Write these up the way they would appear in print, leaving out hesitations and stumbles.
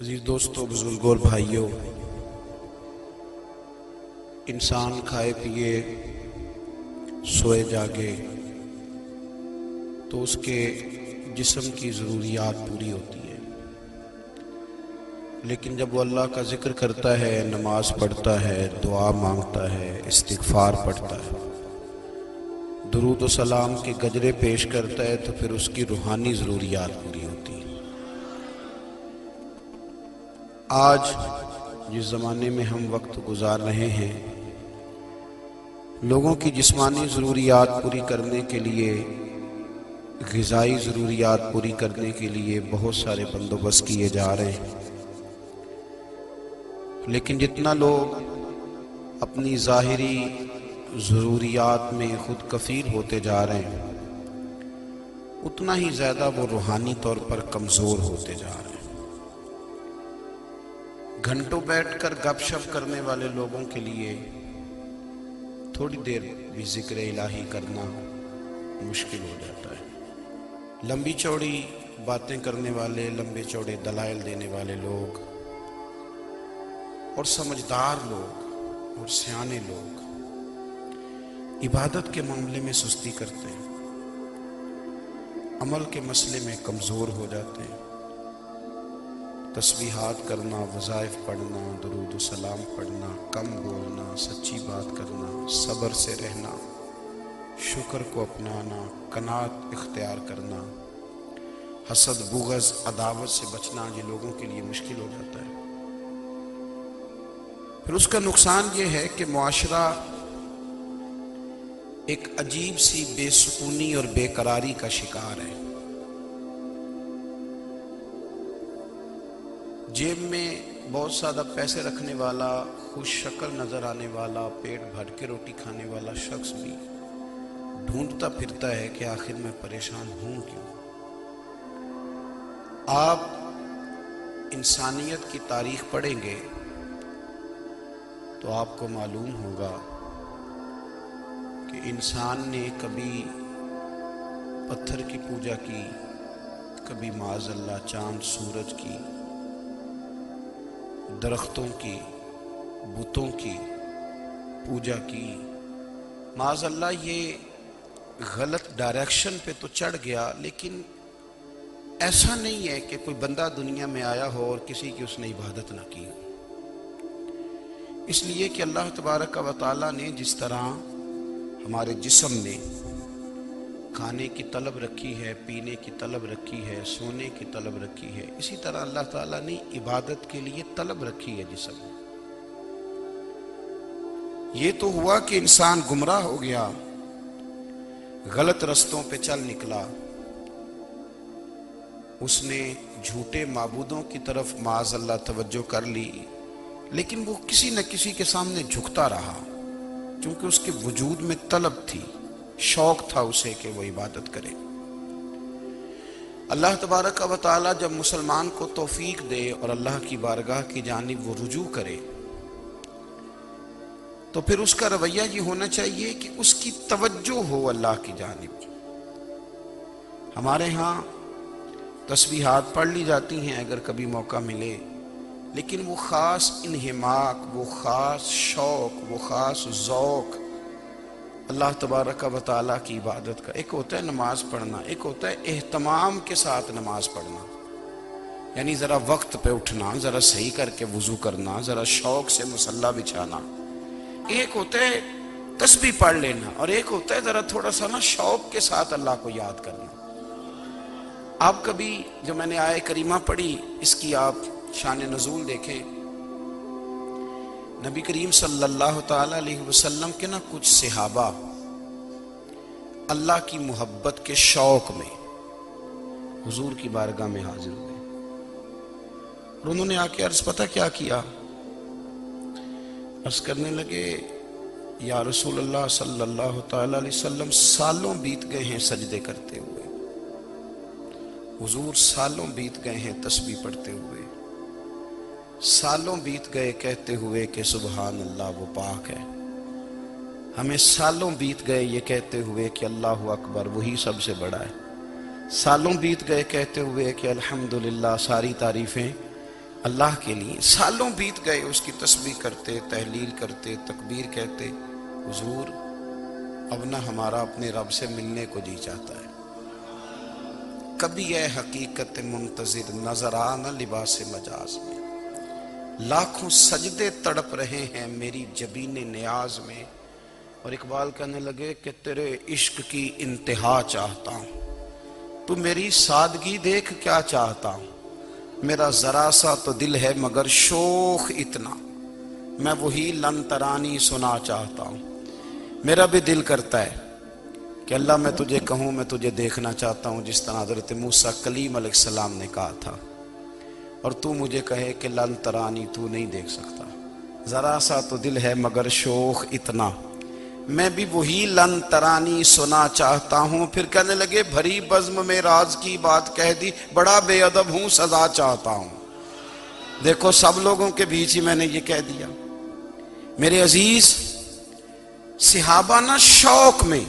عزیز دوستو، بزرگوں اور بھائیوں، انسان کھائے پیے سوئے جاگے تو اس کے جسم کی ضروریات پوری ہوتی ہے، لیکن جب وہ اللہ کا ذکر کرتا ہے، نماز پڑھتا ہے، دعا مانگتا ہے، استغفار پڑھتا ہے، درود و سلام کے گجرے پیش کرتا ہے، تو پھر اس کی روحانی ضروریات پوری ہوتی ہیں۔ آج جس زمانے میں ہم وقت گزار رہے ہیں، لوگوں کی جسمانی ضروریات پوری کرنے کے لیے، غذائی ضروریات پوری کرنے کے لیے بہت سارے بندوبست کیے جا رہے ہیں، لیکن جتنا لوگ اپنی ظاہری ضروریات میں خود کفیل ہوتے جا رہے ہیں، اتنا ہی زیادہ وہ روحانی طور پر کمزور ہوتے جا رہے ہیں۔ گھنٹوں بیٹھ کر گپ شپ کرنے والے لوگوں کے لیے تھوڑی دیر بھی ذکر الہی کرنا مشکل ہو جاتا ہے۔ لمبی چوڑی باتیں کرنے والے، لمبے چوڑے دلائل دینے والے لوگ اور سمجھدار لوگ اور سیانے لوگ عبادت کے معاملے میں سستی کرتے ہیں، عمل کے مسئلے میں کمزور ہو جاتے ہیں۔ تسبیحات کرنا، وظائف پڑھنا، درود و سلام پڑھنا، کم بولنا، سچی بات کرنا، صبر سے رہنا، شکر کو اپنانا، قناعت اختیار کرنا، حسد، بغض، عداوت سے بچنا، یہ لوگوں کے لیے مشکل ہو جاتا ہے۔ پھر اس کا نقصان یہ ہے کہ معاشرہ ایک عجیب سی بے سکونی اور بے قراری کا شکار ہے۔ جیب میں بہت زیادہ پیسے رکھنے والا، خوش شکل نظر آنے والا، پیٹ بھر کے روٹی کھانے والا شخص بھی ڈھونڈتا پھرتا ہے کہ آخر میں پریشان ہوں کیوں۔ آپ انسانیت کی تاریخ پڑھیں گے تو آپ کو معلوم ہوگا کہ انسان نے کبھی پتھر کی پوجا کی، کبھی معاذ اللہ چاند سورج کی، درختوں کی، بتوں کی پوجا کی۔ معاذ اللہ یہ غلط ڈائریکشن پہ تو چڑھ گیا، لیکن ایسا نہیں ہے کہ کوئی بندہ دنیا میں آیا ہو اور کسی کی اس نے عبادت نہ کی ہو۔ اس لیے کہ اللہ تبارک و تعالیٰ نے جس طرح ہمارے جسم میں کھانے کی طلب رکھی ہے، پینے کی طلب رکھی ہے، سونے کی طلب رکھی ہے، اسی طرح اللہ تعالیٰ نے عبادت کے لیے طلب رکھی ہے جسم میں۔ یہ تو ہوا کہ انسان گمراہ ہو گیا، غلط رستوں پہ چل نکلا، اس نے جھوٹے معبودوں کی طرف معاذ اللہ توجہ کر لی، لیکن وہ کسی نہ کسی کے سامنے جھکتا رہا، کیونکہ اس کے وجود میں طلب تھی، شوق تھا اسے کہ وہ عبادت کرے۔ اللہ تبارک و تعالی جب مسلمان کو توفیق دے اور اللہ کی بارگاہ کی جانب وہ رجوع کرے، تو پھر اس کا رویہ یہ ہونا چاہیے کہ اس کی توجہ ہو اللہ کی جانب۔ ہمارے ہاں تسبیحات پڑھ لی جاتی ہیں اگر کبھی موقع ملے، لیکن وہ خاص انہماک، وہ خاص شوق، وہ خاص ذوق اللہ تبارک و تعالیٰ کی عبادت کا، ایک ہوتا ہے نماز پڑھنا، ایک ہوتا ہے اہتمام کے ساتھ نماز پڑھنا، یعنی ذرا وقت پہ اٹھنا، ذرا صحیح کر کے وضو کرنا، ذرا شوق سے مصلی بچھانا۔ ایک ہوتا ہے تسبیح پڑھ لینا، اور ایک ہوتا ہے ذرا تھوڑا سا نا شوق کے ساتھ اللہ کو یاد کرنا۔ آپ کبھی جو میں نے آیت کریمہ پڑھی، اس کی آپ شان نزول دیکھیں، نبی کریم صلی اللہ تعالی علیہ وسلم کے نا کچھ صحابہ اللہ کی محبت کے شوق میں حضور کی بارگاہ میں حاضر ہوئے، اور انہوں نے آ کے عرض پتہ کیا کیا؟ عرض کرنے لگے، یا رسول اللہ صلی اللہ تعالی علیہ وسلم، سالوں بیت گئے ہیں سجدے کرتے ہوئے، حضور سالوں بیت گئے ہیں تسبیح پڑھتے ہوئے، سالوں بیت گئے کہتے ہوئے کہ سبحان اللہ وہ پاک ہے، ہمیں سالوں بیت گئے یہ کہتے ہوئے کہ اللہ اکبر وہی سب سے بڑا ہے، سالوں بیت گئے کہتے ہوئے کہ الحمدللہ ساری تعریفیں اللہ کے لیے سالوں بیت گئے اس کی تسبیح کرتے، تحلیل کرتے، تکبیر کہتے، حضور اب نہ ہمارا اپنے رب سے ملنے کو جی چاہتا ہے۔ کبھی اے حقیقت منتظر نظر آ نہ لباس مجاز میں، لاکھوں سجدے تڑپ رہے ہیں میری جبین نیاز میں۔ اور اقبال کہنے لگے کہ تیرے عشق کی انتہا چاہتا ہوں، تو میری سادگی دیکھ کیا چاہتا ہوں، میرا ذرا سا تو دل ہے مگر شوخ اتنا، میں وہی لن ترانی سنا چاہتا ہوں۔ میرا بھی دل کرتا ہے کہ اللہ میں تجھے کہوں میں تجھے دیکھنا چاہتا ہوں، جس طرح حضرت موسیٰ کلیم علیہ السلام نے کہا تھا، اور تو مجھے کہے کہ لن ترانی تو نہیں دیکھ سکتا، ذرا سا تو دل ہے مگر شوخ اتنا، میں بھی وہی لن ترانی سنا چاہتا ہوں۔ پھر کہنے لگے بھری بزم میں راز کی بات کہہ دی، بڑا بے ادب ہوں سزا چاہتا ہوں۔ دیکھو سب لوگوں کے بیچ ہی میں نے یہ کہہ دیا۔ میرے عزیز صحابہ نا شوق میں،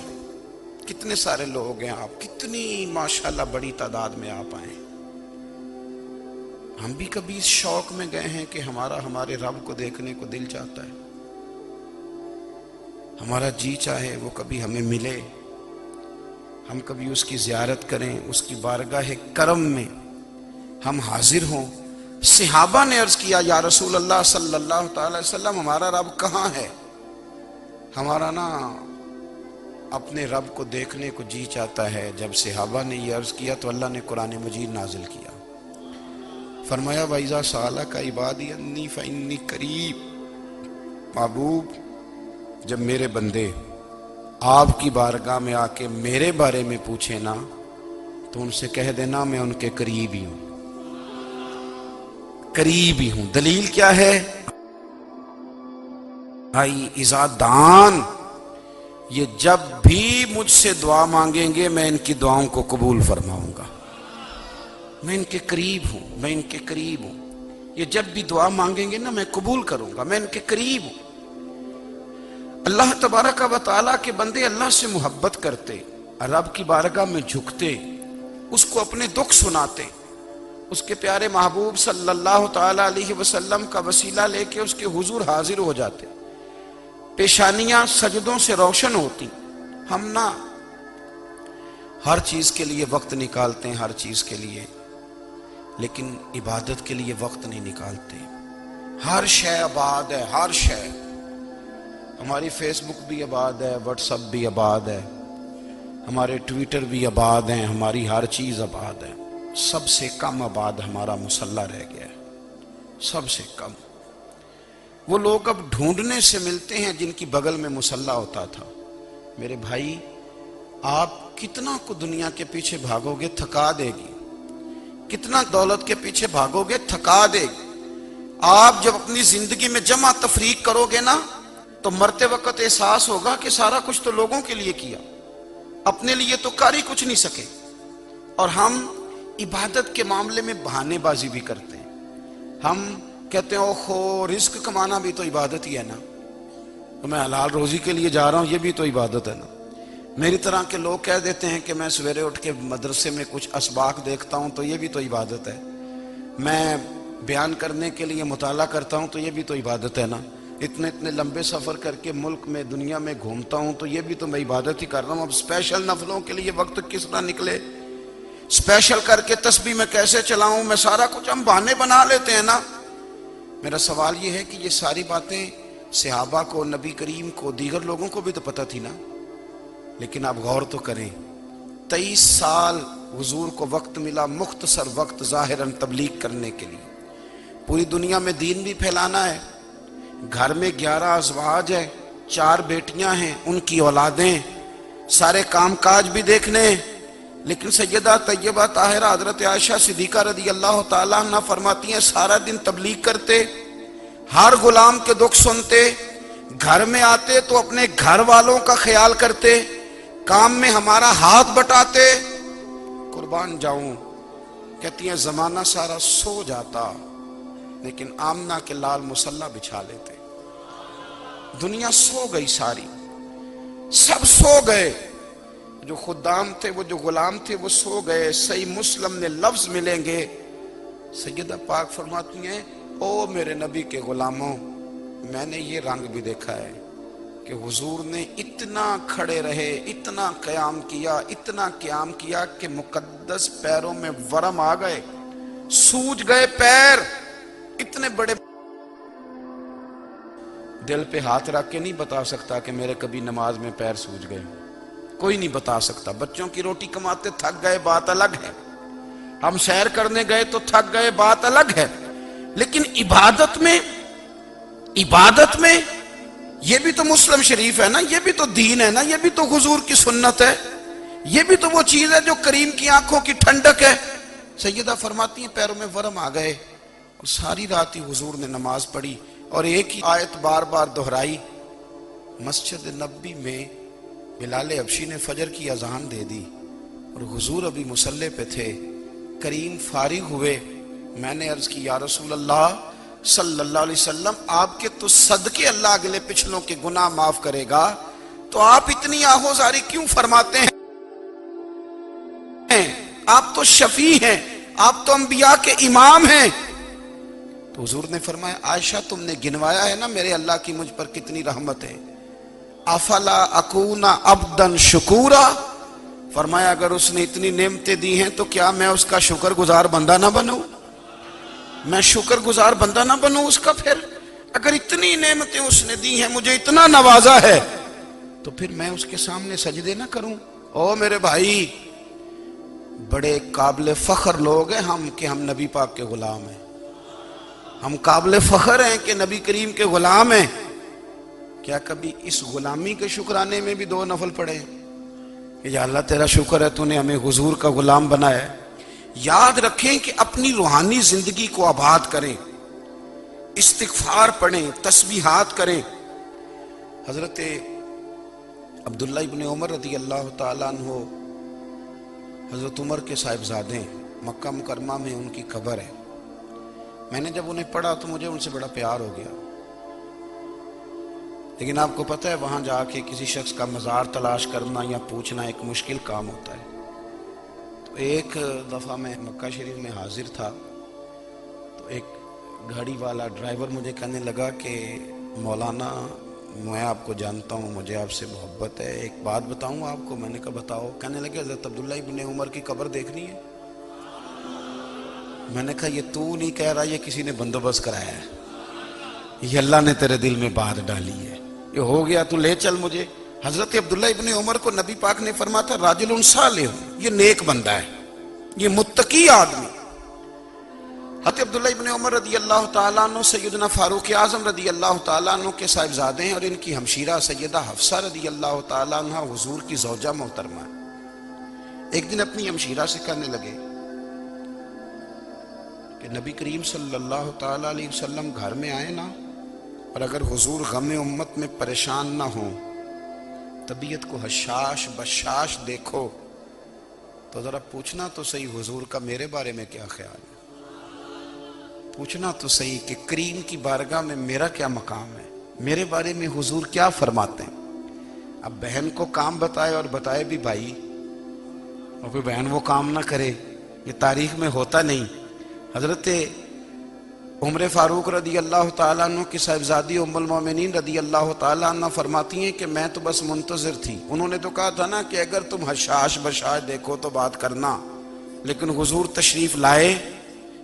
کتنے سارے لوگ ہیں آپ، کتنی ماشاءاللہ بڑی تعداد میں آپ آئے، ہم بھی کبھی اس شوق میں گئے ہیں کہ ہمارے رب کو دیکھنے کو دل چاہتا ہے، ہمارا جی چاہے وہ کبھی ہمیں ملے، ہم کبھی اس کی زیارت کریں، اس کی بارگاہ کرم میں ہم حاضر ہوں۔ صحابہ نے عرض کیا یا رسول اللہ صلی اللہ تعالی وسلم ہمارا رب کہاں ہے؟ ہمارا نا اپنے رب کو دیکھنے کو جی چاہتا ہے۔ جب صحابہ نے یہ عرض کیا تو اللہ نے قرآن مجید نازل کیا، فرمایا وَإِذَا سَأَلَكَ عِبَادِي عَنِّي فَإِنِّي قَرِيبٌ، محبوب جب میرے بندے آپ کی بارگاہ میں آ کے میرے بارے میں پوچھیں نا تو ان سے کہہ دینا میں ان کے قریب ہی ہوں، قریب ہی ہوں۔ دلیل کیا ہے؟ بھائی اذا دان، یہ جب بھی مجھ سے دعا مانگیں گے میں ان کی دعاؤں کو قبول فرماؤں گا، میں ان کے قریب ہوں، میں ان کے قریب ہوں۔ یہ جب بھی دعا مانگیں گے نا میں قبول کروں گا، میں ان کے قریب ہوں۔ اللہ تبارک و تعالیٰ کے بندے اللہ سے محبت کرتے، رب کی بارگاہ میں جھکتے، اس کو اپنے دکھ سناتے، اس کے پیارے محبوب صلی اللہ تعالیٰ علیہ وسلم کا وسیلہ لے کے اس کے حضور حاضر ہو جاتے، پیشانیاں سجدوں سے روشن ہوتی۔ ہم نہ ہر چیز کے لیے وقت نکالتے ہیں، ہر چیز کے لیے، لیکن عبادت کے لیے وقت نہیں نکالتے۔ ہر شے آباد ہے، ہر شے، ہماری فیس بک بھی آباد ہے، واٹس ایپ بھی آباد ہے، ہمارے ٹویٹر بھی آباد ہیں، ہماری ہر چیز آباد ہے۔ سب سے کم آباد ہمارا مصلی رہ گیا ہے، سب سے کم۔ وہ لوگ اب ڈھونڈنے سے ملتے ہیں جن کی بغل میں مصلی ہوتا تھا۔ میرے بھائی آپ کتنا کو دنیا کے پیچھے بھاگو گے تھکا دے گی، کتنا دولت کے پیچھے بھاگو گے تھکا دے گی۔ آپ جب اپنی زندگی میں جمع تفریق کرو گے نا تو مرتے وقت احساس ہوگا کہ سارا کچھ تو لوگوں کے لیے کیا، اپنے لیے تو کر ہی کچھ نہیں سکے۔ اور ہم عبادت کے معاملے میں بہانے بازی بھی کرتے ہیں، ہم کہتے ہیں اوہو رزق کمانا بھی تو عبادت ہی ہے نا، تو میں حلال روزی کے لیے جا رہا ہوں یہ بھی تو عبادت ہے نا۔ میری طرح کے لوگ کہہ دیتے ہیں کہ میں سویرے اٹھ کے مدرسے میں کچھ اسباق دیکھتا ہوں تو یہ بھی تو عبادت ہے، میں بیان کرنے کے لیے مطالعہ کرتا ہوں تو یہ بھی تو عبادت ہے نا، اتنے لمبے سفر کر کے ملک میں دنیا میں گھومتا ہوں تو یہ بھی تو میں عبادت ہی کر رہا ہوں۔ اب اسپیشل نفلوں کے لیے وقت کس طرح نکلے، اسپیشل کر کے تسبیح میں کیسے چلاؤں، میں سارا کچھ ہم بہانے بنا لیتے ہیں نا۔ میرا سوال یہ ہے کہ یہ ساری باتیں صحابہ کو، نبی کریم کو، دیگر لوگوں کو بھی تو پتہ تھی نا، لیکن آپ غور تو کریں 23 سال حضور کو وقت ملا، مختصر وقت ظاہراً تبلیغ کرنے کے لیے، پوری دنیا میں دین بھی پھیلانا ہے۔ گھر میں 11 ازواج ہے، 4 بیٹیاں ہیں، ان کی اولادیں، سارے کام کاج بھی دیکھنے ہیں۔ لیکن سیدہ طیبہ طاہرہ حضرت عائشہ صدیقہ رضی اللہ تعالیٰ عنہ فرماتی ہیں سارا دن تبلیغ کرتے، ہر غلام کے دکھ سنتے، گھر میں آتے تو اپنے گھر والوں کا خیال کرتے، کام میں ہمارا ہاتھ بٹاتے۔ قربان جاؤں، کہتی ہیں زمانہ سارا سو جاتا لیکن آمنہ کے لال مصلی بچھا لیتے۔ دنیا سو گئی، ساری سب سو گئے، جو خدام تھے، وہ جو غلام تھے وہ سو گئے۔ صحیح مسلم میں لفظ ملیں گے سیدہ پاک فرماتی ہیں او میرے نبی کے غلاموں، میں نے یہ رنگ بھی دیکھا ہے کہ حضور نے اتنا کھڑے رہے، اتنا قیام کیا کہ مقدس پیروں میں ورم آ گئے، سوج گئے پیر اتنے بڑے۔ دل پہ ہاتھ رکھ کے نہیں بتا سکتا کہ میرے کبھی نماز میں پیر سوج گئے، کوئی نہیں بتا سکتا۔ بچوں کی روٹی کماتے تھک گئے بات الگ ہے، ہم سیر کرنے گئے تو تھک گئے بات الگ ہے، لیکن عبادت میں یہ بھی تو مسلم شریف ہے نا، یہ بھی تو دین ہے نا، یہ بھی تو حضور کی سنت ہے، یہ بھی تو وہ چیز ہے جو کریم کی آنکھوں کی ٹھنڈک ہے۔ سیدہ فرماتی ہیں پیروں میں ورم آ گئے، اور ساری رات ہی حضور نے نماز پڑھی اور ایک ہی آیت بار بار دہرائی۔ مسجد نبوی میں بلال حبشی نے فجر کی اذان دے دی اور حضور ابھی مصلی پہ تھے، کریم فارغ ہوئے۔ میں نے عرض کی یا رسول اللہ صلی اللہ علیہ وسلم، آپ کے تو صدقے اللہ اگلے پچھلوں کے گناہ معاف کرے گا، تو آپ اتنی آہوزاری کیوں فرماتے ہیں؟ آپ تو شفیع ہیں، آپ تو انبیاء کے امام ہیں۔ تو حضور نے فرمایا عائشہ تم نے گنوایا ہے نا میرے اللہ کی مجھ پر کتنی رحمت ہے، افلا اکون عبدا شکورا، فرمایا اگر اس نے اتنی نعمتیں دی ہیں تو کیا میں اس کا شکر گزار بندہ نہ بنوں؟ میں شکر گزار بندہ نہ بنوں اس کا؟ پھر اگر اتنی نعمتیں اس نے دی ہیں، مجھے اتنا نوازا ہے، تو پھر میں اس کے سامنے سجدے نہ کروں؟ او میرے بھائی، بڑے قابل فخر لوگ ہیں ہم کہ ہم نبی پاک کے غلام ہیں، ہم قابل فخر ہیں کہ نبی کریم کے غلام ہیں۔ کیا کبھی اس غلامی کے شکرانے میں بھی دو نفل پڑھے کہ یا اللہ تیرا شکر ہے تو نے ہمیں حضور کا غلام بنایا ہے؟ یاد رکھیں کہ اپنی روحانی زندگی کو آباد کریں، استغفار پڑھیں، تسبیحات کریں۔ حضرت عبداللہ ابن عمر رضی اللہ تعالیٰ عنہ حضرت عمر کے صاحبزادے، مکہ مکرمہ میں ان کی قبر ہے۔ میں نے جب انہیں پڑھا تو مجھے ان سے بڑا پیار ہو گیا، لیکن آپ کو پتہ ہے وہاں جا کے کسی شخص کا مزار تلاش کرنا یا پوچھنا ایک مشکل کام ہوتا ہے۔ تو ایک دفعہ میں مکہ شریف میں حاضر تھا، تو ایک گاڑی والا ڈرائیور مجھے کہنے لگا کہ مولانا میں آپ کو جانتا ہوں، مجھے آپ سے محبت ہے، ایک بات بتاؤں آپ کو؟ میں نے کہا بتاؤ۔ کہنے لگے حضرت عبداللہ ابن عمر کی قبر دیکھنی ہے۔ میں نے کہا یہ تو نہیں کہہ رہا، یہ کسی نے بندوبست کرایا ہے، یہ اللہ نے تیرے دل میں بات ڈالی ہے، یہ ہو گیا تو لے چل مجھے۔ حضرت عبداللہ ابن عمر کو نبی پاک نے فرمایا تھا راجل صالح، یہ نیک بندہ ہے، یہ متقی آدمی۔ حضرت عبداللہ ابن عمر رضی اللہ تعالیٰ عنہ سیدنا فاروق اعظم رضی اللہ تعالیٰ عنہ کے صاحبزادے ہیں، اور ان کی ہمشیرہ سیدہ حفصہ رضی اللہ تعالیٰ عنہ حضور کی زوجہ محترمہ ہے۔ ایک دن اپنی ہمشیرہ سے کہنے لگے کہ نبی کریم صلی اللہ تعالیٰ علیہ وسلم گھر میں آئے نا، اور اگر حضور غم امت میں پریشان نہ ہوں، طبیعت کو حشاش بشاش دیکھو، تو ذرا پوچھنا تو صحیح حضور کا میرے بارے میں کیا خیال ہے، پوچھنا تو صحیح کہ کریم کی بارگاہ میں میرا کیا مقام ہے، میرے بارے میں حضور کیا فرماتے ہیں۔ اب بہن کو کام بتائے، اور بتائے بھی بھائی، اور کوئی بہن وہ کام نہ کرے، یہ تاریخ میں ہوتا نہیں۔ حضرت عمر فاروق رضی اللہ تعالیٰ عنہ کی صاحبزادی ام المومنین رضی اللہ تعالیٰ عنہ فرماتی ہیں کہ میں تو بس منتظر تھی، انہوں نے تو کہا تھا نا کہ اگر تم حشاش بشاش دیکھو تو بات کرنا، لیکن حضور تشریف لائے،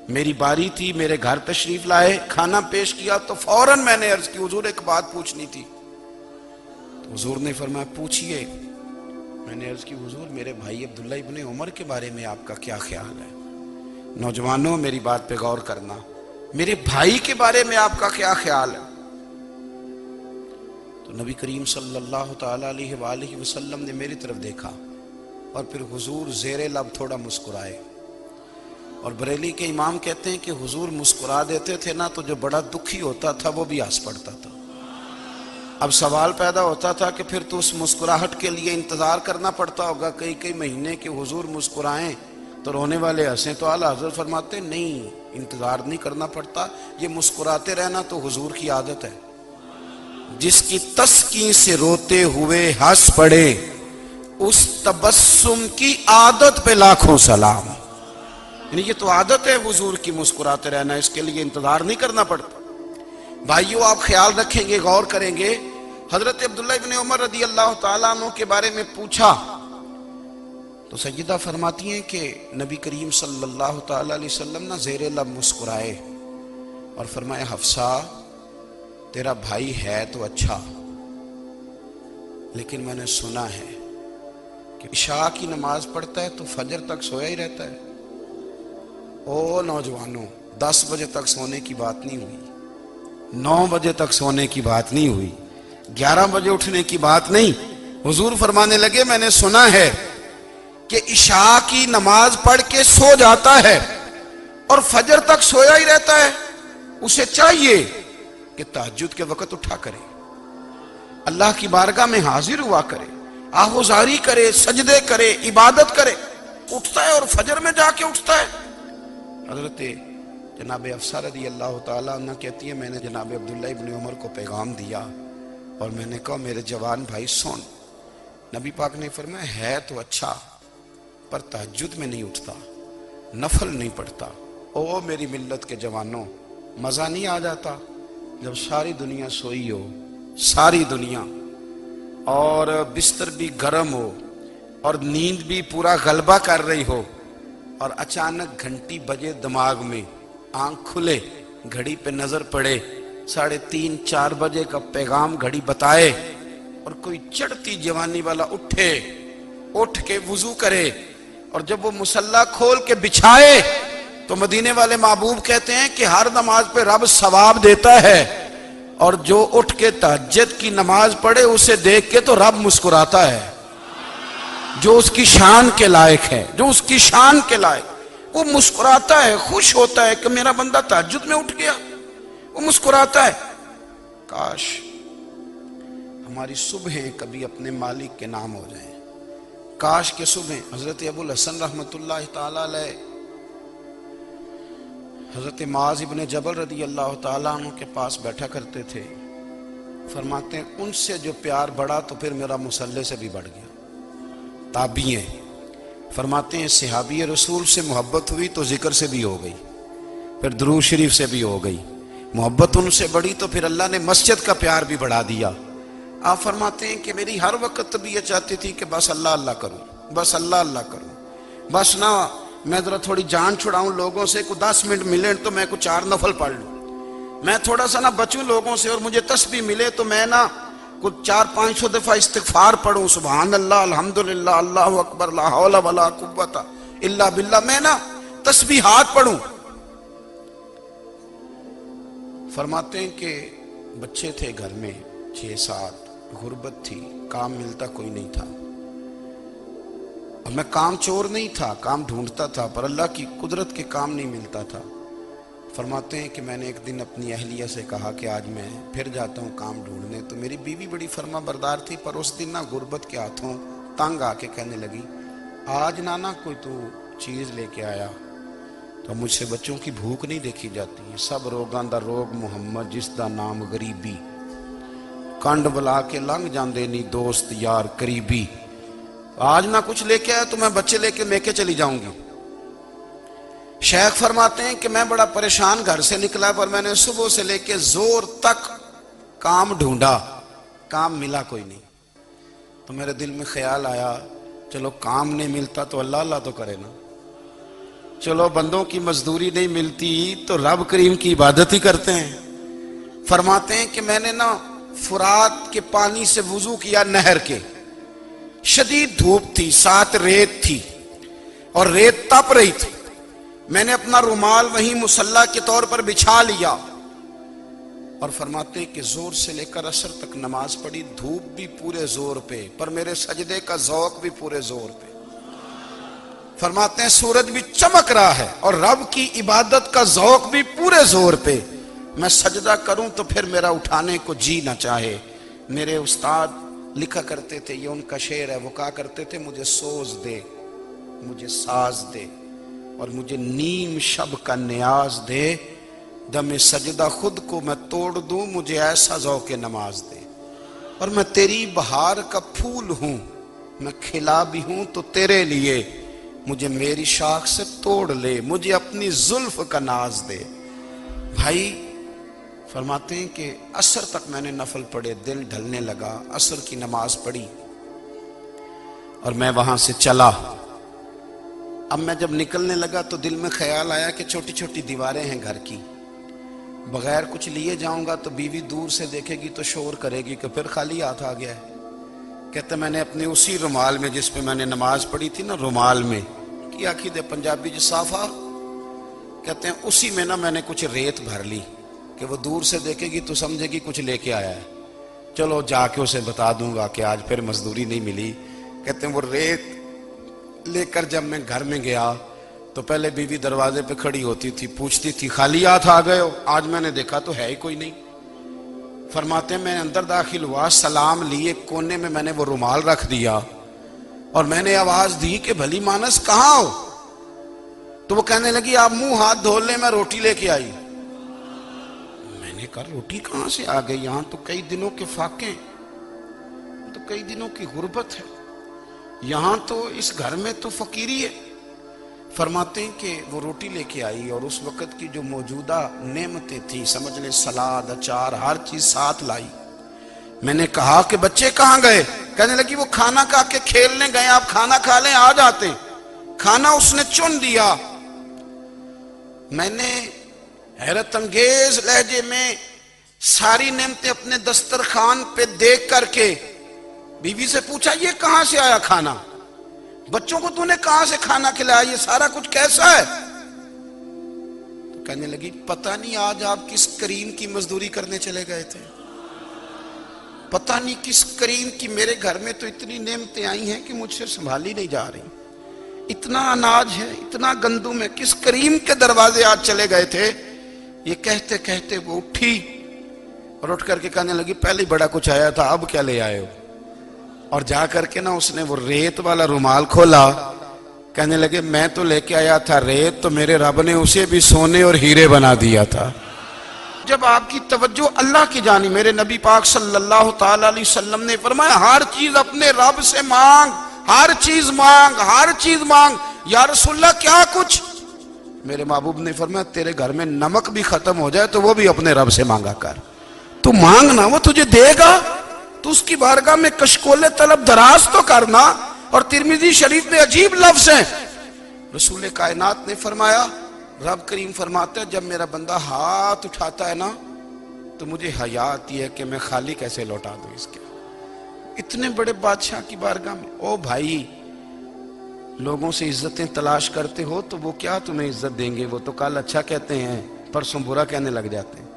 میری باری تھی، میرے گھر تشریف لائے، کھانا پیش کیا تو فوراً میں نے عرض کی حضور ایک بات پوچھنی تھی۔ تو حضور نے فرمایا پوچھئے۔ میں نے عرض کی حضور میرے بھائی عبداللہ ابن عمر کے بارے میں آپ کا کیا خیال ہے؟ نوجوانوں میری بات پہ غور کرنا، میرے بھائی کے بارے میں آپ کا کیا خیال ہے؟ تو نبی کریم صلی اللہ تعالیٰ علیہ وآلہ وسلم نے میری طرف دیکھا، اور پھر حضور زیر لب تھوڑا مسکرائے، اور بریلی کے امام کہتے ہیں کہ حضور مسکرا دیتے تھے نا تو جو بڑا دکھی ہوتا تھا وہ بھی ہنس پڑتا تھا۔ اب سوال پیدا ہوتا تھا کہ پھر تو اس مسکراہٹ کے لیے انتظار کرنا پڑتا ہوگا کئی مہینے کہ حضور مسکرائیں تو رونے والے ہنسیں، تو اعلیٰ حضرت فرماتے نہیں، انتظار نہیں کرنا پڑتا، یہ مسکراتے رہنا تو حضور کی عادت ہے۔ جس کی تسکین سے روتے ہوئے ہنس پڑے، اس تبسم کی عادت پہ لاکھوں سلام۔ یعنی یہ تو عادت ہے حضور کی مسکراتے رہنا، اس کے لیے انتظار نہیں کرنا پڑتا۔ بھائیو آپ خیال رکھیں گے، غور کریں گے، حضرت عبداللہ ابن عمر رضی اللہ تعالیٰ عنہ کے بارے میں پوچھا تو سیدہ فرماتی ہیں کہ نبی کریم صلی اللہ تعالیٰ علیہ وسلم نہ زیر لب مسکرائے اور فرمایا حفصہ تیرا بھائی ہے تو اچھا، لیکن میں نے سنا ہے کہ عشاء کی نماز پڑھتا ہے تو فجر تک سویا ہی رہتا ہے۔ او نوجوانوں، 10 بجے تک سونے کی بات نہیں ہوئی، 9 بجے تک سونے کی بات نہیں ہوئی، 11 بجے اٹھنے کی بات نہیں۔ حضور فرمانے لگے میں نے سنا ہے کہ عشاء کی نماز پڑھ کے سو جاتا ہے اور فجر تک سویا ہی رہتا ہے، اسے چاہیے کہ تہجد کے وقت اٹھا کرے، اللہ کی بارگاہ میں حاضر ہوا کرے، آہوزاری کرے، سجدے کرے، عبادت کرے۔ اٹھتا ہے اور فجر میں جا کے اٹھتا ہے۔ حضرت جناب حفصہ رضی اللہ تعالیٰ عنہ کہتی ہے میں نے جناب عبداللہ ابن عمر کو پیغام دیا اور میں نے کہا میرے جوان بھائی سن۔ نبی پاک نے فرمایا ہے تو اچھا پر تہجد میں نہیں اٹھتا، نفل نہیں پڑھتا۔ او میری ملت کے جوانوں، مزہ نہیں آ جاتا جب ساری دنیا سوئی ہو، ساری دنیا، اور بستر بھی گرم ہو اور نیند بھی پورا غلبہ کر رہی ہو، اور اچانک گھنٹی بجے دماغ میں، آنکھ کھلے، گھڑی پہ نظر پڑے، 3:30 4 بجے کا پیغام گھڑی بتائے، اور کوئی چڑھتی جوانی والا اٹھ کے وضو کرے، اور جب وہ مصلی کھول کے بچھائے تو مدینے والے محبوب کہتے ہیں کہ ہر نماز پہ رب ثواب دیتا ہے، اور جو اٹھ کے تہجد کی نماز پڑھے اسے دیکھ کے تو رب مسکراتا ہے، جو اس کی شان کے لائق ہے، جو اس کی شان کے لائق، وہ مسکراتا ہے، خوش ہوتا ہے کہ میرا بندہ تہجد میں اٹھ گیا، وہ مسکراتا ہے۔ کاش ہماری صبحیں کبھی اپنے مالک کے نام ہو جائیں، کاش کے صبح۔ حضرت ابو الحسن رحمت اللہ تعالیٰ علیہ حضرت معاذ ابن جبل رضی اللہ تعالیٰ عنہ کے پاس بیٹھا کرتے تھے، فرماتے ہیں ان سے جو پیار بڑھا تو پھر میرا مصلی سے بھی بڑھ گیا۔ تابعی ہیں، فرماتے ہیں صحابی رسول سے محبت ہوئی تو ذکر سے بھی ہو گئی، پھر درود شریف سے بھی ہو گئی، محبت ان سے بڑھی تو پھر اللہ نے مسجد کا پیار بھی بڑھا دیا۔ آپ فرماتے ہیں کہ میری ہر وقت طبیعت چاہتی تھی کہ بس اللہ اللہ کروں، بس اللہ اللہ کروں، بس نہ میں ذرا تھوڑی جان چھڑاؤں لوگوں سے، کوئی 10 منٹ ملے تو میں کچھ 4 نفل پڑھ لوں، میں تھوڑا سا نہ بچوں لوگوں سے، اور مجھے تسبیح ملے تو میں نہ کچھ 400-500 دفعہ استغفار پڑھوں، سبحان اللہ، الحمدللہ، اللہ اکبر، لا حول ولا قوت الا باللہ، میں نہ تسبیحات پڑھوں۔ فرماتے ہیں کہ بچے تھے گھر میں 6-7، غربت تھی، کام ملتا کوئی نہیں تھا، اور میں کام چور نہیں تھا، کام ڈھونڈتا تھا، پر اللہ کی قدرت کے کام نہیں ملتا تھا۔ فرماتے ہیں کہ میں نے ایک دن اپنی اہلیہ سے کہا کہ آج میں پھر جاتا ہوں کام ڈھونڈنے، تو میری بیوی بڑی فرما بردار تھی، پر اس دن نہ غربت کے ہاتھوں تنگ آ کے کہنے لگی آج نانا کوئی تو چیز لے کے آیا، تو مجھ سے بچوں کی بھوک نہیں دیکھی جاتی، سب روگاں دا روگ محمد جس دا نام غریبی، کنڈ بلا کے لنگ جاندے نہیں دوست یار قریبی، آج نہ کچھ لے کے آیا تو میں بچے لے کے میکے چلی جاؤں گی۔ شیخ فرماتے ہیں کہ میں بڑا پریشان گھر سے نکلا، پر میں نے صبح سے لے کے زور تک کام ڈھونڈا، کام ملا کوئی نہیں، تو میرے دل میں خیال آیا چلو کام نہیں ملتا تو اللہ اللہ تو کرے نا، چلو بندوں کی مزدوری نہیں ملتی تو رب کریم کی عبادت ہی کرتے ہیں۔ فرماتے ہیں کہ میں نے نا فرات کے پانی سے وضو کیا، نہر کے، شدید دھوپ تھی، ساتھ ریت تھی اور ریت تپ رہی تھی، میں نے اپنا رومال وہیں مصلی کے طور پر بچھا لیا، اور فرماتے ہیں کہ زور سے لے کر عصر تک نماز پڑھی، دھوپ بھی پورے زور پہ، پر میرے سجدے کا ذوق بھی پورے زور پہ۔ فرماتے ہیں سورج بھی چمک رہا ہے اور رب کی عبادت کا ذوق بھی پورے زور پہ، میں سجدہ کروں تو پھر میرا اٹھانے کو جی نہ چاہے۔ میرے استاد لکھا کرتے تھے، یہ ان کا شعر ہے، وہ کہا کرتے تھے مجھے سوز دے، مجھے ساز دے، اور مجھے نیم شب کا نیاز دے، دم سجدہ خود کو میں توڑ دوں، مجھے ایسا ذوق نماز دے، اور میں تیری بہار کا پھول ہوں، میں کھلا بھی ہوں تو تیرے لیے، مجھے میری شاخ سے توڑ لے، مجھے اپنی زلف کا ناز دے۔ بھائی فرماتے ہیں کہ عصر تک میں نے نفل پڑھے، دل ڈھلنے لگا، عصر کی نماز پڑھی اور میں وہاں سے چلا۔ اب میں جب نکلنے لگا تو دل میں خیال آیا کہ چھوٹی چھوٹی دیواریں ہیں گھر کی، بغیر کچھ لیے جاؤں گا تو بیوی دور سے دیکھے گی تو شور کرے گی کہ پھر خالی ہاتھ آ گیا ہے۔ کہتے میں نے اپنے اسی رومال میں جس پہ میں نے نماز پڑھی تھی نا، رومال میں کی آخی دے پنجابی جو صافہ کہتے ہیں، اسی میں نا میں نے کچھ ریت بھر لی کہ وہ دور سے دیکھے گی تو سمجھے گی کچھ لے کے آیا ہے، چلو جا کے اسے بتا دوں گا کہ آج پھر مزدوری نہیں ملی۔ کہتے ہیں وہ ریت لے کر جب میں گھر میں گیا تو پہلے بیوی دروازے پہ کھڑی ہوتی تھی، پوچھتی تھی خالی ہاتھ آ گئے ہو؟ آج میں نے دیکھا تو ہے ہی کوئی نہیں۔ فرماتے ہیں میں اندر داخل ہوا، سلام لیے، کونے میں میں نے وہ رومال رکھ دیا اور میں نے آواز دی کہ بھلی مانس کہاں ہو؟ تو وہ کہنے لگی آپ منہ ہاتھ دھو لیں، میں روٹی لے کے آئی۔ میں نے کہا روٹی کہاں سے آ گئی؟ یہاں تو کئی دنوں کے فاقے، تو کئی دنوں کی غربت ہے، یہاں تو اس گھر میں تو فقیری ہے۔ فرماتے ہیں کہ وہ روٹی لے کے آئی اور اس وقت کی جو موجودہ نعمتیں تھیں، سمجھ لیں سلاد، اچار، ہر چیز ساتھ لائی۔ میں نے کہا کہ بچے کہاں گئے؟ کہنے لگی وہ کھانا کھا کے کھیلنے گئے، آپ کھانا کھا لیں آ جاتے۔ کھانا اس نے چن دیا۔ میں نے حیرت انگیز لہجے میں ساری نعمتیں اپنے دسترخوان پہ دیکھ کر کے بیوی سے پوچھا یہ کہاں سے آیا کھانا؟ بچوں کو تو نے کہاں سے کھانا کھلایا؟ یہ سارا کچھ کیسا ہے؟ تو کہنے لگی پتہ نہیں آج آپ کس کریم کی مزدوری کرنے چلے گئے تھے، پتہ نہیں کس کریم کی، میرے گھر میں تو اتنی نعمتیں آئی ہیں کہ مجھ سے سنبھالی نہیں جا رہی، اتنا اناج ہے، اتنا گندم ہے، کس کریم کے دروازے آج چلے گئے تھے؟ یہ کہتے کہتے وہ اٹھی اور اٹھ کر کے کہنے لگی پہلے بڑا کچھ آیا تھا، اب کیا لے آئے ہو؟ اور جا کر کے نا اس نے وہ ریت والا رومال کھولا، کہنے لگے میں تو لے کے آیا تھا ریت، تو میرے رب نے اسے بھی سونے اور ہیرے بنا دیا تھا۔ جب آپ کی توجہ اللہ کی جانب، میرے نبی پاک صلی اللہ تعالی علیہ وسلم نے فرمایا ہر چیز اپنے رب سے مانگ، ہر چیز مانگ، ہر چیز مانگ۔ یا رسول اللہ کیا کچھ؟ میرے محبوب نے فرمایا تیرے گھر میں نمک بھی ختم ہو جائے تو وہ بھی اپنے رب سے مانگا کر، تو مانگنا وہ تجھے دے گا، تو اس کی بارگاہ میں کشکول طلب دراز تو کرنا۔ اور ترمذی شریف میں عجیب لفظ ہیں، رسول کائنات نے فرمایا، رب کریم فرماتا ہے جب میرا بندہ ہاتھ اٹھاتا ہے نا تو مجھے حیا آتی ہے کہ میں خالی کیسے لوٹا دوں اس کے۔ اتنے بڑے بادشاہ کی بارگاہ میں، او بھائی لوگوں سے عزتیں تلاش کرتے ہو تو وہ کیا تمہیں عزت دیں گے؟ وہ تو کل اچھا کہتے ہیں پرسوں برا کہنے لگ جاتے ہیں۔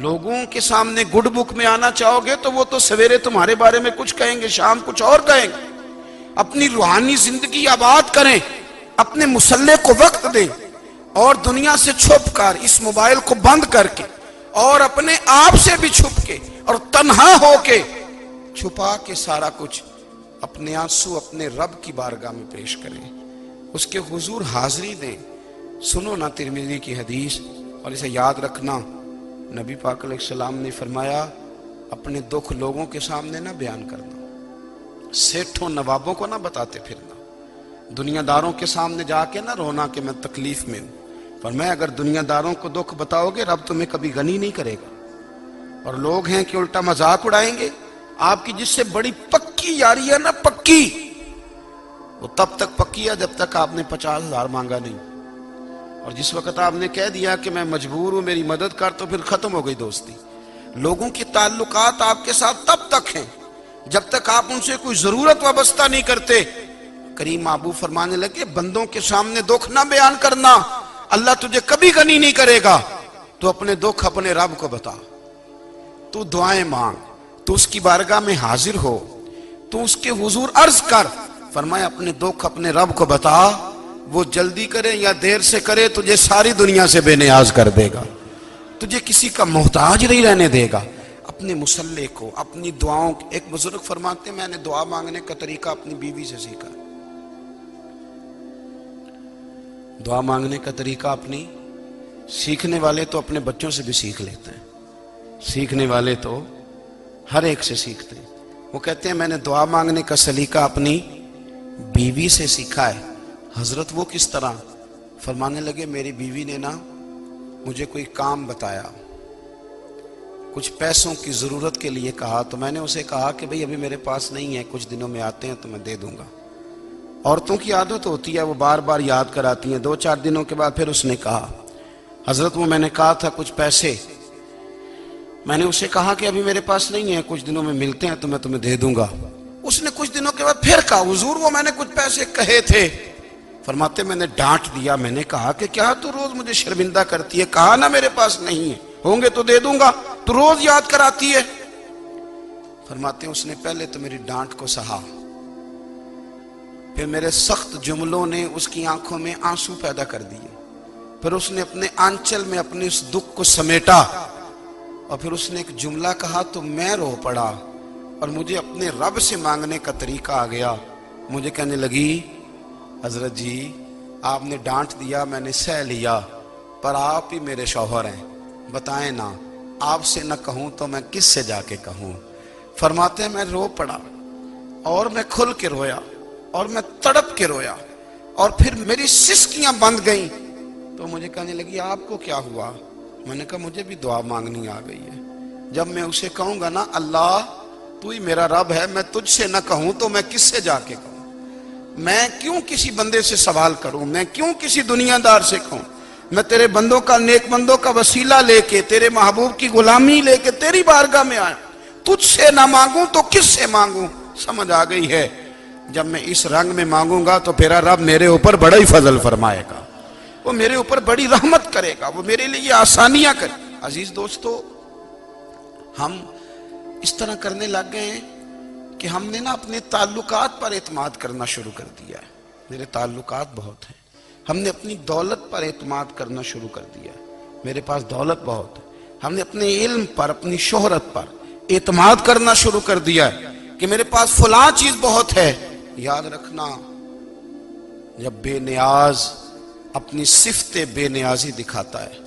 لوگوں کے سامنے گڈ بک میں آنا چاہو گے تو وہ تو سویرے تمہارے بارے میں کچھ کہیں گے، شام کچھ اور کہیں گے۔ اپنی روحانی زندگی آباد کریں، اپنے مسلح کو وقت دیں اور دنیا سے چھپ کر، اس موبائل کو بند کر کے اور اپنے آپ سے بھی چھپ کے اور تنہا ہو کے چھپا کے سارا کچھ اپنے آنسو اپنے رب کی بارگاہ میں پیش کریں، اس کے حضور حاضری دیں۔ سنو نا ترمذی کی حدیث اور اسے یاد رکھنا، نبی پاک علیہ السلام نے فرمایا اپنے دکھ لوگوں کے سامنے نہ بیان کرنا، سیٹھوں نوابوں کو نہ بتاتے پھرنا، دنیا داروں کے سامنے جا کے نہ رونا کہ میں تکلیف میں ہوں۔ فرمایا اگر دنیا داروں کو دکھ بتاؤ گے رب تمہیں کبھی غنی نہیں کرے گا، اور لوگ ہیں کہ الٹا مذاق اڑائیں گے۔ آپ کی جس سے بڑی پکی یاری ہے نا، پکی، وہ تب تک پکی ہے جب تک آپ نے 50,000 مانگا نہیں، اور جس وقت آپ نے کہہ دیا کہ میں مجبور ہوں میری مدد کر تو پھر ختم ہو گئی دوستی۔ لوگوں کے تعلقات آپ کے ساتھ تب تک ہیں جب تک آپ ان سے کوئی ضرورت وابستہ نہیں کرتے۔ کریم محبوب فرمانے لگے بندوں کے سامنے دکھ نہ بیان کرنا، اللہ تجھے کبھی غنی نہیں کرے گا۔ تو اپنے دکھ اپنے رب کو بتا، تو دعائیں مانگ، تو اس کی بارگاہ میں حاضر ہو، تو اس کے حضور عرض کر۔ فرمایا اپنے دکھ اپنے رب کو بتا، وہ جلدی کرے یا دیر سے کرے تجھے ساری دنیا سے بے نیاز کر دے گا، تجھے کسی کا محتاج نہیں رہنے دے گا۔ اپنے مسلح کو، اپنی دعاؤں، ایک بزرگ فرماتے ہیں میں نے دعا مانگنے کا طریقہ اپنی بیوی سے سیکھا، دعا مانگنے کا طریقہ اپنی، سیکھنے والے تو اپنے بچوں سے بھی سیکھ لیتے ہیں، سیکھنے والے تو ہر ایک سے سیکھتے ہیں۔ وہ کہتے ہیں میں نے دعا مانگنے کا سلیقہ اپنی بیوی سے سیکھا ہے، حضرت وہ کس طرح؟ فرمانے لگے میری بیوی نے نا مجھے کوئی کام بتایا، کچھ پیسوں کی ضرورت کے لیے کہا، تو میں نے اسے کہا کہ بھئی ابھی میرے پاس نہیں ہے، کچھ دنوں میں آتے ہیں تو میں دے دوں گا۔ عورتوں کی عادت ہوتی ہے، وہ بار بار یاد کراتی ہیں، 2-4 دنوں کے بعد پھر اس نے کہا حضرت وہ میں نے کہا تھا کچھ پیسے، میں نے اسے کہا کہ ابھی میرے پاس نہیں ہے، کچھ دنوں میں ملتے ہیں تو میں تمہیں دے دوں گا۔ اس نے کچھ دنوں کے بعد پھر کہا حضور وہ میں نے کچھ پیسے کہے تھے۔ فرماتے میں نے ڈانٹ دیا، میں نے کہا کہ کیا تو روز مجھے شرمندہ کرتی ہے، کہا نا میرے پاس نہیں ہے، ہوں گے تو دے دوں گا، تو روز یاد کراتی ہے۔ فرماتے ہیں اس نے پہلے تو میری ڈانٹ کو سہا، پھر میرے سخت جملوں نے اس کی آنکھوں میں آنسو پیدا کر دیے، پھر اس نے اپنے آنچل میں اپنے اس دکھ کو سمیٹا، اور پھر اس نے ایک جملہ کہا تو میں رو پڑا، اور مجھے اپنے رب سے مانگنے کا طریقہ آ گیا۔ مجھے کہنے لگی حضرت جی آپ نے ڈانٹ دیا، میں نے سہ لیا، پر آپ ہی میرے شوہر ہیں، بتائیں نا آپ سے نہ کہوں تو میں کس سے جا کے کہوں۔ فرماتے ہیں میں رو پڑا، اور میں کھل کے رویا، اور میں تڑپ کے رویا، اور پھر میری سسکیاں بند گئیں، تو مجھے کہنے لگی آپ کو کیا ہوا؟ میں نے کہا مجھے بھی دعا مانگنی آ گئی ہے، جب میں اسے کہوں گا نا اللہ تو ہی میرا رب ہے، میں تجھ سے نہ کہوں تو میں کس سے جا کے کہوں؟ میں کیوں کسی بندے سے سوال کروں؟ میں کیوں کسی دنیا دار سے کہوں؟ میں تیرے بندوں کا، نیک بندوں کا وسیلہ لے کے، تیرے محبوب کی غلامی لے کے تیری بارگاہ میں آیا، تجھ سے نہ مانگوں تو کس سے مانگوں؟ سمجھ آ گئی ہے جب میں اس رنگ میں مانگوں گا تو پھر رب میرے اوپر بڑا ہی فضل فرمائے گا، وہ میرے اوپر بڑی رحمت کرے گا، وہ میرے لیے آسانیاں کرے۔ عزیز دوستو، ہم اس طرح کرنے لگ گئے ہیں کہ ہم نے نا اپنے تعلقات پر اعتماد کرنا شروع کر دیا ہے۔ میرے تعلقات بہت ہیں، ہم نے اپنی دولت پر اعتماد کرنا شروع کر دیا ہے، میرے پاس دولت بہت ہے، ہم نے اپنے علم پر، اپنی شہرت پر اعتماد کرنا شروع کر دیا ہے کہ میرے پاس فلاں چیز بہت ہے۔ یاد رکھنا جب بے نیاز اپنی صفت بے نیازی دکھاتا ہے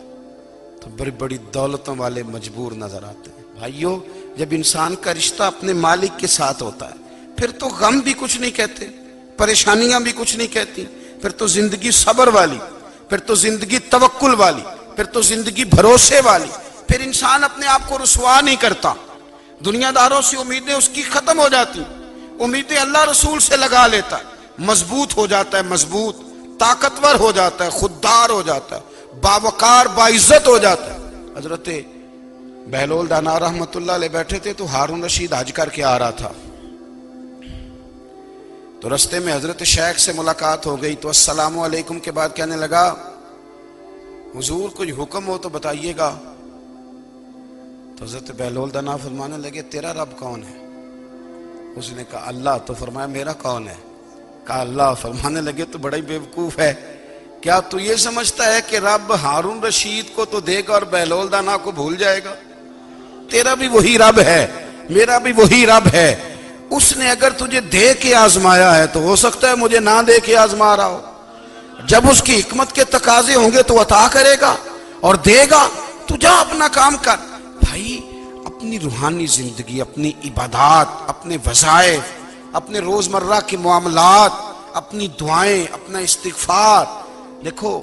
تو بڑی بڑی دولتوں والے مجبور نظر آتے ہیں۔ بھائیو جب انسان کا رشتہ اپنے مالک کے ساتھ ہوتا ہے پھر تو غم بھی کچھ نہیں کہتے، پریشانیاں بھی کچھ نہیں کہتی، پھر تو زندگی صبر والی، پھر تو زندگی توکل والی، پھر تو زندگی بھروسے والی، پھر انسان اپنے آپ کو رسوا نہیں کرتا، دنیا داروں سے امیدیں اس کی ختم ہو جاتی، امیدیں اللہ رسول سے لگا لیتا ہے، مضبوط ہو جاتا ہے، مضبوط طاقتور ہو جاتا ہے، خوددار ہو جاتا ہے، باوقار باعزت ہو جاتا ہے۔ حضرت بہلول دانا رحمت اللہ علیہ بیٹھے تھے تو ہارون رشید حج کر کے آ رہا تھا، تو رستے میں حضرت شیخ سے ملاقات ہو گئی، تو السلام علیکم کے بعد کہنے لگا حضور کوئی حکم ہو تو بتائیے گا۔ تو حضرت بہلول دانا فرمانے لگے تیرا رب کون ہے؟ اس نے کہا اللہ۔ تو فرمایا میرا کون ہے؟ کہا اللہ۔ فرمانے لگے تو بڑا ہی بیوقوف ہے، کیا تو یہ سمجھتا ہے کہ رب ہارون رشید کو تو دے گا اور بہلول دانا کو بھول جائے گا؟ تیرا بھی وہی رب ہے، میرا بھی وہی رب ہے، اس نے اگر تجھے دے کے آزمایا ہے تو ہو سکتا ہے مجھے نہ دے کے آزما رہا ہو، جب اس کی حکمت کے تقاضے ہوں گے تو عطا کرے گا اور دے گا، تو جا اپنا کام کر۔ بھائی اپنی روحانی زندگی، اپنی عبادات، اپنے وظائف، اپنے روزمرہ کے معاملات، اپنی دعائیں، اپنا استغفار، دیکھو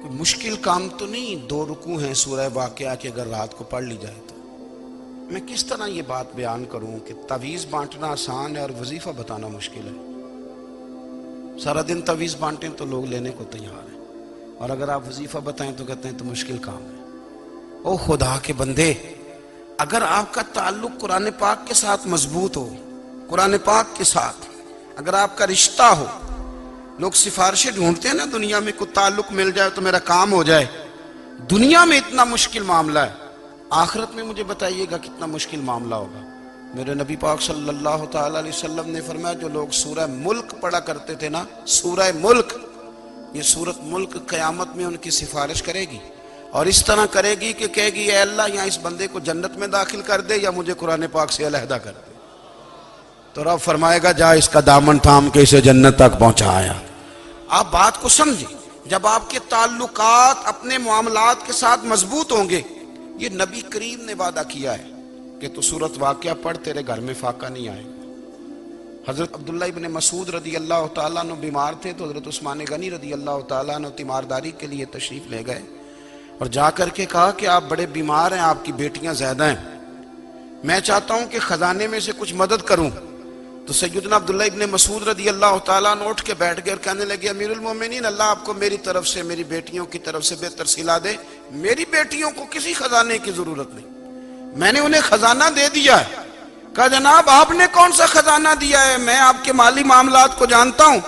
کوئی مشکل کام تو نہیں، 2 رکوع ہیں سورہ واقعہ کی اگر رات کو پڑھ لی جائے تو۔ میں کس طرح یہ بات بیان کروں کہ تعویذ بانٹنا آسان ہے اور وظیفہ بتانا مشکل ہے؟ سارا دن تعویذ بانٹیں تو لوگ لینے کو تیار ہیں، اور اگر آپ وظیفہ بتائیں تو کہتے ہیں تو مشکل کام ہے۔ او خدا کے بندے، اگر آپ کا تعلق قرآن پاک کے ساتھ مضبوط ہو، قرآن پاک کے ساتھ اگر آپ کا رشتہ ہو، لوگ سفارشیں ڈھونڈتے ہیں نا دنیا میں، کوئی تعلق مل جائے تو میرا کام ہو جائے، دنیا میں اتنا مشکل معاملہ ہے، آخرت میں مجھے بتائیے گا کتنا مشکل معاملہ ہوگا۔ میرے نبی پاک صلی اللہ تعالی علیہ وسلم نے فرمایا جو لوگ سورہ ملک پڑھا کرتے تھے نا، سورہ ملک، یہ سورت ملک قیامت میں ان کی سفارش کرے گی، اور اس طرح کرے گی کہ کہے گی اے اللہ یہاں اس بندے کو جنت میں داخل کر دے یا مجھے قرآن پاک سے علیحدہ کر دے، تو رب فرمائے گا جا اس کا دامن تھام کے اسے جنت تک پہنچایا۔ آپ بات کو سمجھیں، جب آپ کے تعلقات اپنے معاملات کے ساتھ مضبوط ہوں گے، یہ نبی کریم نے وعدہ کیا ہے کہ تو سورت واقعہ پڑھ تیرے گھر میں فاقہ نہیں آئے گا، حضرت عبداللہ ابن مسعود رضی اللہ تعالیٰ عنہ بیمار تھے تو حضرت عثمان غنی رضی اللہ تعالیٰ عنہ تیمارداری کے لیے تشریف لے گئے اور جا کر کے کہا کہ آپ بڑے بیمار ہیں، آپ کی بیٹیاں زیادہ ہیں، میں چاہتا ہوں کہ خزانے میں سے کچھ مدد کروں۔ تو سیدنا عبداللہ ابن مسعود رضی اللہ تعالیٰ عنہ اٹھ کے بیٹھ گئے اور کہنے لگے امیر المومنین، اللہ آپ کو میری طرف سے، میری بیٹیوں کی طرف سے بہتر صلہ دے، میری بیٹیوں کو کسی خزانے کی ضرورت نہیں، میں نے انہیں خزانہ دے دیا ہے۔ کہا جناب آپ نے کون سا خزانہ دیا ہے، میں آپ کے مالی معاملات کو جانتا ہوں۔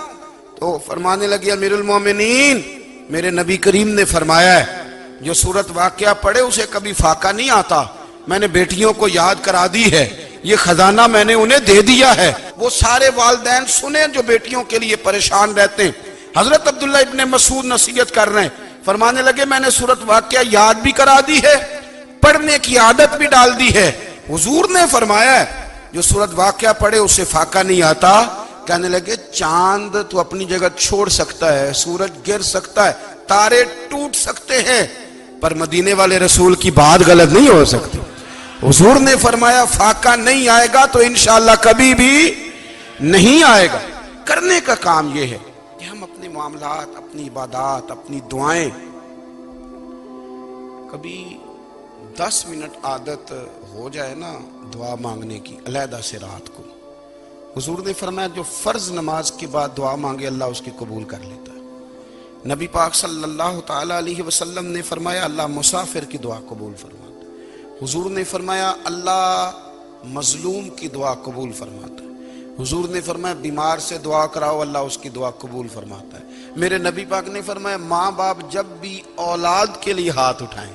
تو فرمانے لگے امیر المومنین، میرے نبی کریم نے فرمایا ہے جو سورت واقعہ پڑھے اسے کبھی فاقہ نہیں آتا، میں نے بیٹیوں کو یاد کرا دی ہے، یہ خزانہ میں نے انہیں دے دیا ہے۔ وہ سارے والدین سنیں جو بیٹیوں کے لیے پریشان رہتے ہیں۔ حضرت عبداللہ ابن مسعود نصیحت کر رہے ہیں، فرمانے لگے میں نے سورت واقعہ یاد بھی کرا دی ہے، پڑھنے کی عادت بھی ڈال دی ہے۔ حضور نے فرمایا ہے جو سورت واقعہ پڑھے اسے فاقہ نہیں آتا۔ کہنے لگے چاند تو اپنی جگہ چھوڑ سکتا ہے، سورج گر سکتا ہے، تارے ٹوٹ سکتے ہیں، پر مدینے والے رسول کی بات غلط نہیں ہو سکتی۔ حضور نے فرمایا فاقہ نہیں آئے گا تو انشاءاللہ کبھی بھی نہیں آئے گا۔ کرنے کا کام یہ ہے کہ ہم اپنے معاملات، اپنی عبادات، اپنی دعائیں کبھی 10 منٹ عادت ہو جائے نا دعا مانگنے کی علیحدہ سے رات کو۔ حضور نے فرمایا جو فرض نماز کے بعد دعا مانگے اللہ اس کی قبول کر لیتا ہے۔ نبی پاک صلی اللہ تعالی علیہ وسلم نے فرمایا اللہ مسافر کی دعا قبول فرماتا ہے۔ حضور نے فرمایا اللہ مظلوم کی دعا قبول فرماتا ہے۔ حضور نے فرمایا بیمار سے دعا کراؤ اللہ اس کی دعا قبول فرماتا ہے۔ میرے نبی پاک نے فرمایا ماں باپ جب بھی اولاد کے لیے ہاتھ اٹھائیں،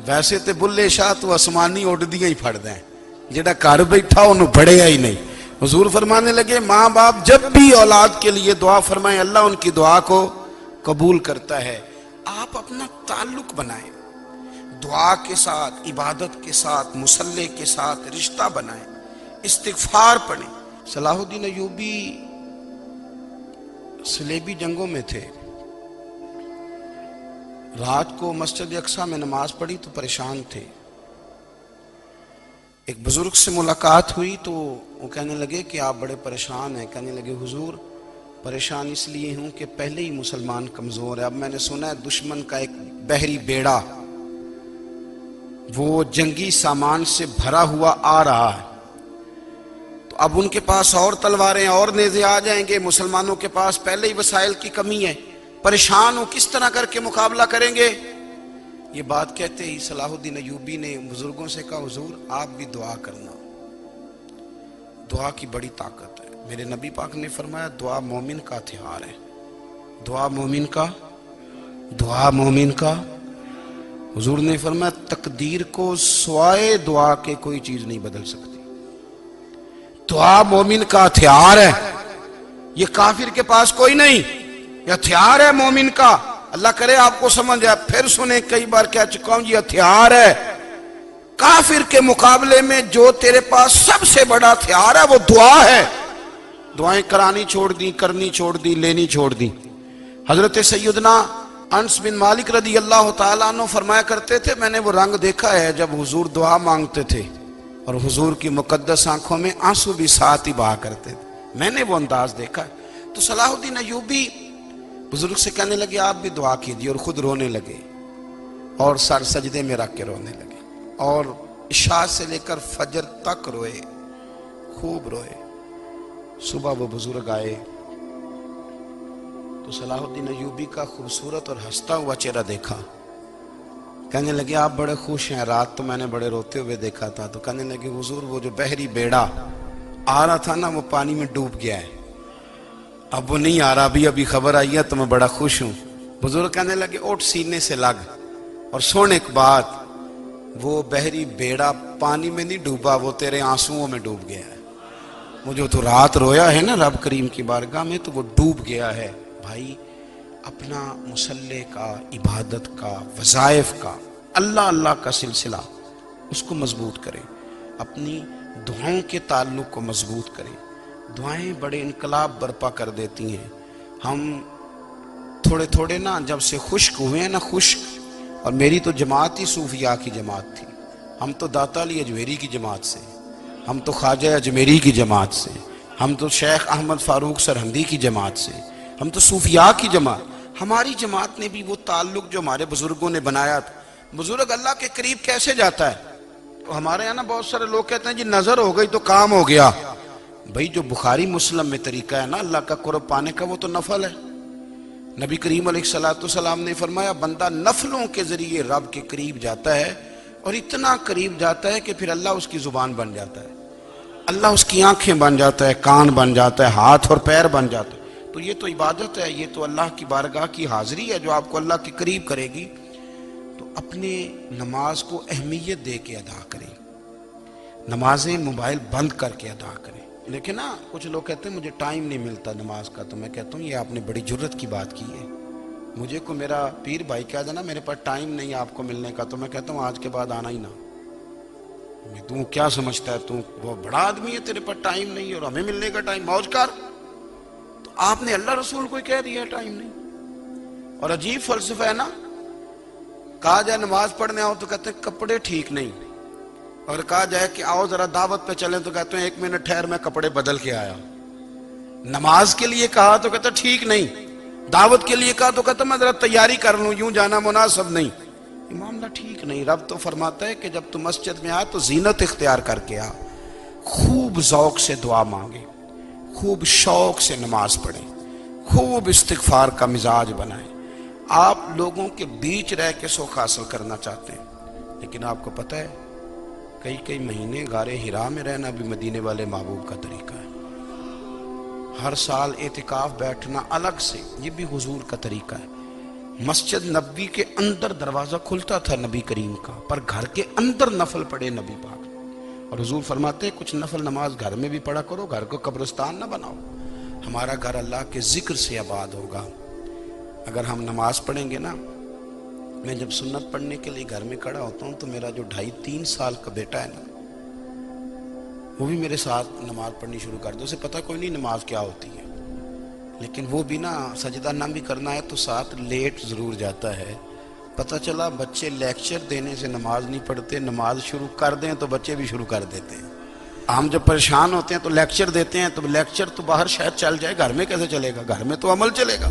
ویسے تے بلے شاہ تو آسمانی اڑ دیا ہی پھڑ دیں، جڑا گھر بیٹھا انہوں بڑھیا ہی نہیں۔ حضور فرمانے لگے ماں باپ جب بھی اولاد کے لیے دعا فرمائیں اللہ ان کی دعا کو قبول کرتا ہے۔ آپ اپنا تعلق بنائیں، دعا کے ساتھ، عبادت کے ساتھ، مصلی کے ساتھ رشتہ بنائیں، استغفار پڑھیں۔ صلاح الدین ایوبی صلیبی جنگوں میں تھے، رات کو مسجد اقصی میں نماز پڑھی تو پریشان تھے۔ ایک بزرگ سے ملاقات ہوئی تو وہ کہنے لگے کہ آپ بڑے پریشان ہیں۔ کہنے لگے حضور پریشان اس لیے ہوں کہ پہلے ہی مسلمان کمزور ہے، اب میں نے سنا ہے دشمن کا ایک بحری بیڑا وہ جنگی سامان سے بھرا ہوا آ رہا ہے، تو اب ان کے پاس اور تلواریں اور نیزے آ جائیں گے، مسلمانوں کے پاس پہلے ہی وسائل کی کمی ہے، پریشان ہو کس طرح کر کے مقابلہ کریں گے۔ یہ بات کہتے ہی صلاح الدین ایوبی نے بزرگوں سے کہا حضور آپ بھی دعا کرنا، دعا کی بڑی طاقت ہے۔ میرے نبی پاک نے فرمایا دعا مومن کا ہتھیار ہے، دعا مومن کا، دعا مومن کا۔ حضور نے فرمایا تقدیر کو سوائے دعا کے کوئی چیز نہیں بدل سکتی، دعا مومن کا ہتھیار ہے، یہ کافر کے پاس کوئی نہیں، یہ ہتھیار ہے مومن کا۔ اللہ کرے آپ کو سمجھ آئے، پھر سنیں کئی بار کہہ چکا ہوں یہ ہتھیار ہے۔ کافر کے مقابلے میں جو تیرے پاس سب سے بڑا ہتھیار ہے وہ دعا ہے۔ دعائیں کرانی چھوڑ دی، کرنی چھوڑ دی، لینی چھوڑ دی۔ حضرت سیدنا انس بن مالک رضی اللہ تعالیٰ عنہ فرمایا کرتے تھے میں نے وہ رنگ دیکھا ہے جب حضور دعا مانگتے تھے اور حضور کی مقدس آنکھوں میں آنسو بھی ساتھ ہی بہا کرتے تھے، میں نے وہ انداز دیکھا ہے۔ تو صلاح الدین ایوبی بزرگ سے کہنے لگے آپ بھی دعا کیجیے، اور خود رونے لگے اور سر سجدے میں رکھ کے رونے لگے، اور عشاء سے لے کر فجر تک روئے، خوب روئے۔ صبح وہ بزرگ آئے تو صلاح الدین ایوبی کا خوبصورت اور ہنستا ہوا چہرہ دیکھا، کہنے لگے آپ بڑے خوش ہیں، رات تو میں نے بڑے روتے ہوئے دیکھا تھا۔ تو کہنے لگے حضور وہ جو بحری بیڑا آ رہا تھا نا وہ پانی میں ڈوب گیا ہے، اب وہ نہیں آ رہا، ابھی خبر آئی ہے تو میں بڑا خوش ہوں۔ بزرگ کہنے لگے اٹھ سینے سے لگ اور سن ایک بات، وہ بحری بیڑا پانی میں نہیں ڈوبا، وہ تیرے آنسوؤں میں ڈوب گیا ہے۔ وہ جو تو رات رویا ہے نا رب کریم کی بارگاہ میں تو وہ ڈوب گیا ہے۔ بھائی اپنا مصلی کا، عبادت کا، وظائف کا، اللہ اللہ کا سلسلہ اس کو مضبوط کریں، اپنی دعاؤں کے تعلق کو مضبوط کریں۔ دعائیں بڑے انقلاب برپا کر دیتی ہیں۔ ہم تھوڑے تھوڑے نا جب سے خشک ہوئے ہیں نا، خشک، اور میری تو جماعت ہی صوفیاء کی جماعت تھی، ہم تو داتا علی اجمیری کی جماعت سے، ہم تو خواجہ اجمیری کی جماعت سے، ہم تو شیخ احمد فاروق سرہندی کی جماعت سے، ہم تو صوفیاء کی جماعت. ہماری جماعت نے بھی وہ تعلق جو ہمارے بزرگوں نے بنایا تھا. بزرگ اللہ کے قریب کیسے جاتا ہے؟ تو ہمارے یہاں نا بہت سارے لوگ کہتے ہیں جی نظر ہو گئی تو کام ہو گیا. بھئی جو بخاری مسلم میں طریقہ ہے نا اللہ کا قرب پانے کا، وہ تو نفل ہے. نبی کریم علیہ السلام نے فرمایا بندہ نفلوں کے ذریعے رب کے قریب جاتا ہے، اور اتنا قریب جاتا ہے کہ پھر اللہ اس کی زبان بن جاتا ہے، اللہ اس کی آنکھیں بن جاتا ہے، کان بن جاتا ہے، ہاتھ اور پیر بن جاتا ہے. تو یہ تو عبادت ہے، یہ تو اللہ کی بارگاہ کی حاضری ہے جو آپ کو اللہ کے قریب کرے گی. تو اپنے نماز کو اہمیت دے کے ادا کریں، نمازیں موبائل بند کر کے ادا کریں. لیکن نا کچھ لوگ کہتے ہیں مجھے ٹائم نہیں ملتا نماز کا، تو میں کہتا ہوں یہ آپ نے بڑی جرت کی بات کی ہے. مجھے کو میرا پیر بھائی کہہ دینا میرے پاس ٹائم نہیں آپ کو ملنے کا، تو میں کہتا ہوں آج کے بعد آنا ہی نہ. تو کیا سمجھتا ہے تو وہ بڑا آدمی ہے، تیرے پاس ٹائم نہیں اور ہمیں ملنے کا ٹائم، موج کر. تو آپ نے اللہ رسول کو کہہ دیا ٹائم نہیں. اور عجیب فلسفہ ہے نا، کہا جائے نماز پڑھنے آؤ تو کہتے ہیں کپڑے ٹھیک نہیں، اور کہا جائے کہ آؤ ذرا دعوت پہ چلیں تو کہتے ہیں 1 منٹ ٹھہر میں کپڑے بدل کے آیا. نماز کے لیے کہا تو کہتا ٹھیک نہیں، دعوت کے لیے کہا تو کہتا میں ذرا تیاری کر لوں، یوں جانا مناسب نہیں. معاملہ ٹھیک نہیں. رب تو فرماتا ہے کہ جب تم مسجد میں آ تو زینت اختیار کر کے آ، خوب ذوق سے دعا مانگے، خوب شوق سے نماز پڑھیں، خوب استغفار کا مزاج بنائیں. آپ لوگوں کے بیچ رہ کے سکھ حاصل کرنا چاہتے ہیں، لیکن آپ کو پتہ ہے کئی مہینے غار حرا میں رہنا بھی مدینے والے محبوب کا طریقہ ہے. ہر سال اعتکاف بیٹھنا الگ سے، یہ بھی حضور کا طریقہ ہے. مسجد نبوی کے اندر دروازہ کھلتا تھا نبی کریم کا، پر گھر کے اندر نفل پڑے نبی پاک. اور حضور فرماتے ہیں کچھ نفل نماز گھر میں بھی پڑھا کرو، گھر کو قبرستان نہ بناؤ. ہمارا گھر اللہ کے ذکر سے آباد ہوگا. اگر ہم نماز پڑھیں گے نا، میں جب سنت پڑھنے کے لیے گھر میں کھڑا ہوتا ہوں تو میرا جو 2.5-3 سال کا بیٹا ہے نا، وہ بھی میرے ساتھ نماز پڑھنی شروع کر دو. اسے پتہ کوئی نہیں نماز کیا ہوتی ہے، لیکن وہ بھی نا سجدہ نہ بھی کرنا ہے تو ساتھ لیٹ ضرور جاتا ہے. پتہ چلا بچے لیکچر دینے سے نماز نہیں پڑھتے، نماز شروع کر دیں تو بچے بھی شروع کر دیتے ہیں. ہم جب پریشان ہوتے ہیں تو لیکچر دیتے ہیں، تو لیکچر تو باہر شاید چل جائے، گھر میں کیسے چلے گا؟ گھر میں تو عمل چلے گا.